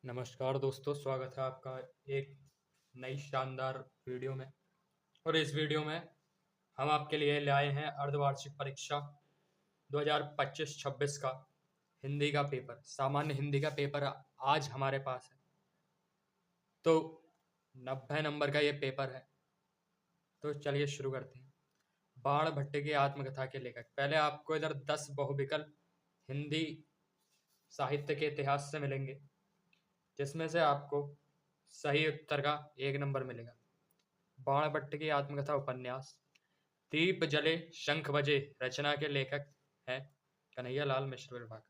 नमस्कार दोस्तों, स्वागत है आपका एक नई शानदार वीडियो में। और इस वीडियो में हम आपके लिए लाए हैं अर्धवार्षिक परीक्षा 2025-26 का हिंदी का पेपर, सामान्य हिंदी का पेपर आज हमारे पास है। तो 90 नंबर का ये पेपर है। तो चलिए शुरू करते हैं। बाण भट्टे की आत्मकथा के लेखक। पहले आपको इधर 10 बहुविकल्प हिंदी साहित्य के इतिहास से मिलेंगे, जिसमें से आपको सही उत्तर का 1 नंबर मिलेगा। बाणभट्ट की आत्मकथा उपन्यास। दीप जले शंख बजे रचना के लेखक हैं कन्हैयालाल मिश्र प्रभाकर।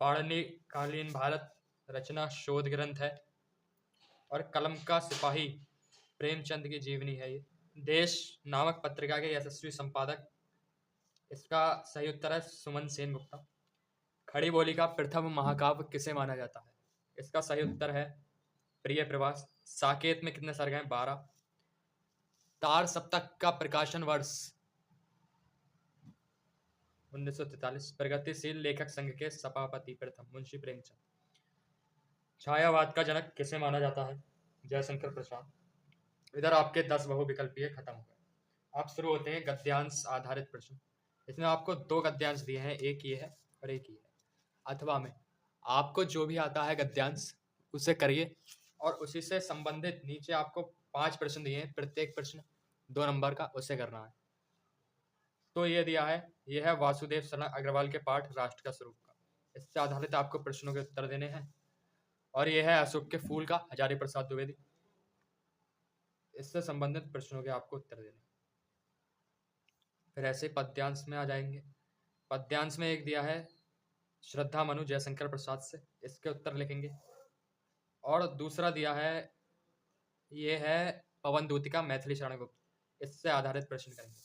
पाणिनि कालीन भारत रचना शोध ग्रंथ है। और कलम का सिपाही प्रेमचंद की जीवनी है ये। देश नामक पत्रिका के यशस्वी संपादक। इसका सही उत्तर है सुमन सेन गुप्ता। खड़ी बोली का प्रथम महाकाव्य किसे माना जाता है? इसका सही उत्तर है प्रिय प्रवास। साकेत में कितने सर्ग हैं? 12। तार सप्तक का प्रकाशन वर्ष 1943। प्रगतिशील लेखक संघ के सभापति प्रथम मुंशी प्रेमचंद। छायावाद का जनक किसे माना जाता है? जयशंकर प्रसाद। इधर आपके 10 बहुविकल्पीय खत्म हो गए। आप शुरू होते हैं गद्यांश आधारित प्रश्न। इसमें आपको 2 गद्यांश दिए हैं, एक ये है और एक ये है। अथवा में आपको जो भी आता है गद्यांश उसे करिए और उसी से संबंधित नीचे आपको 5 प्रश्न दिए हैं, प्रत्येक प्रश्न 2 नंबर का, उसे करना है। तो ये दिया है, यह है वासुदेव शरण अग्रवाल के पाठ राष्ट्र का स्वरूप का। इससे आधारित आपको प्रश्नों के उत्तर देने हैं। और यह है अशोक के फूल का हजारी प्रसाद द्विवेदी। इससे संबंधित प्रश्नों के आपको उत्तर देने। फिर ऐसे पद्यांश में आ जाएंगे। पद्यांश में एक दिया है श्रद्धा मनु जयशंकर प्रसाद से, इसके उत्तर लिखेंगे। और दूसरा दिया है, ये है पवन दूतिका मैथिली शरण गुप्त, इससे आधारित प्रश्न करेंगे।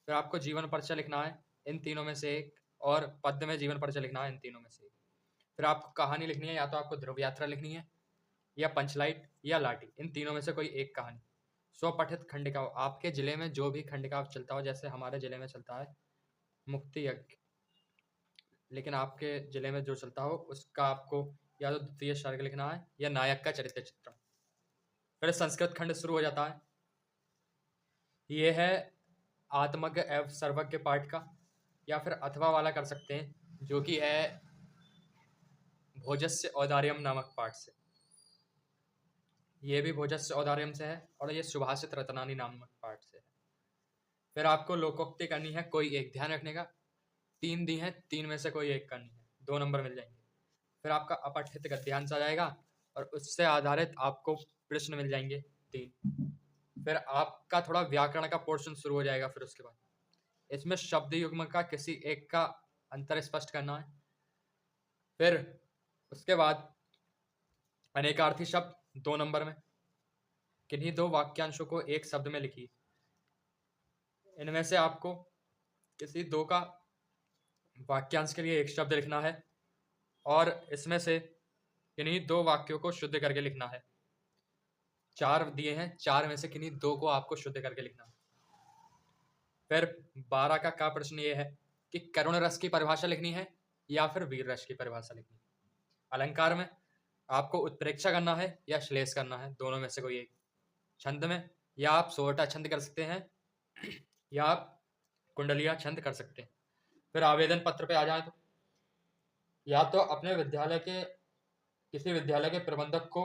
फिर आपको जीवन परिचय लिखना है इन तीनों में से एक, और पद्य में जीवन परिचय लिखना है इन तीनों में से एक। फिर आपको कहानी लिखनी है, या तो आपको ध्रुव यात्रा लिखनी है, या पंचलाइट, या लाठी, इन तीनों में से कोई एक कहानी। स्वपठित खंडिका, आपके जिले में जो भी खंडिका चलता हो, जैसे हमारे जिले में चलता है मुक्ति यज्ञ, लेकिन आपके जिले में जो चलता हो उसका आपको या तो द्वितीय सर्ग लिखना है या नायक का चरित्र चित्रण। फिर संस्कृत खंड शुरू हो जाता है। ये है आत्मज्ञ एवं सर्वज्ञ पाठ का, या फिर अथवा वाला कर सकते हैं, जो कि है भोजस्य औदार्यम नामक पाठ से। ये भी भोजस्य औदार्यम से है और ये सुभाषित रत्नानी नामक पाठ से है। फिर आपको लोकोक्ति करनी है, कोई एक, ध्यान रखने का 3 दी है, 3 में से कोई एक करनी है, 2 नंबर मिल जाएंगे। फिर आपका अपठित गद्यांश आ जाएगा और उससे आधारित आपको प्रश्न मिल जाएंगे 3। फिर आपका थोड़ा व्याकरण का पोर्शन शुरू हो जाएगा। फिर उसके बाद इसमें शब्द युग्म का किसी एक का अंतर स्पष्ट करना है। फिर उसके बाद अनेकार्थी शब्द 2 नंबर में, किन्हीं 2 वाक्यांशों को एक शब्द में लिखिए। इनमें से आपको किसी 2 का वाक्यांश के लिए एक शब्द लिखना है और इसमें से किन्हीं 2 वाक्यों को शुद्ध करके लिखना है। 4 दिए हैं, 4 में से किन्हीं 2 को आपको शुद्ध करके लिखना है। फिर 12 का प्रश्न ये है कि करुण रस की परिभाषा लिखनी है या फिर वीर रस की परिभाषा लिखनी है। अलंकार में आपको उत्प्रेक्षा करना है या श्लेष करना है, दोनों में से कोई एक। छंद में या आप सोरठा छंद कर सकते हैं या आप कुंडलिया छंद कर सकते हैं। फिर आवेदन पत्र पे आ जाए तो या तो अपने विद्यालय के किसी विद्यालय के प्रबंधक को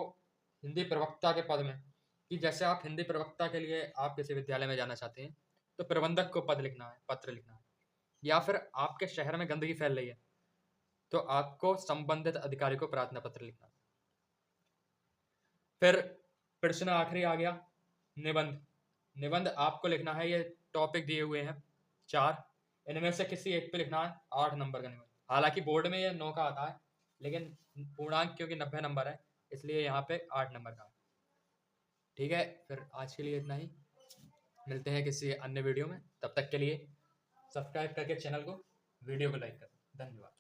हिंदी प्रवक्ता के पद में, कि जैसे आप हिंदी प्रवक्ता के लिए आप किसी विद्यालय में जाना चाहते हैं तो प्रबंधक को पद लिखना है, पत्र लिखना है। या फिर आपके शहर में गंदगी फैल रही है तो आपको संबंधित अधिकारी को प्रार्थना पत्र लिखना है। फिर प्रश्न आखिरी आ गया निबंध। निबंध आपको लिखना है, ये टॉपिक दिए हुए हैं 4, इनमें से किसी एक पे लिखना है 8 नंबर का निबंध। हालांकि बोर्ड में ये 9 का आता है, लेकिन पूर्णांक क्योंकि 90 नंबर है इसलिए यहाँ पे 8 नंबर का है। ठीक है, फिर आज के लिए इतना ही। मिलते हैं किसी अन्य वीडियो में, तब तक के लिए सब्सक्राइब करके चैनल को, वीडियो को लाइक करें। धन्यवाद।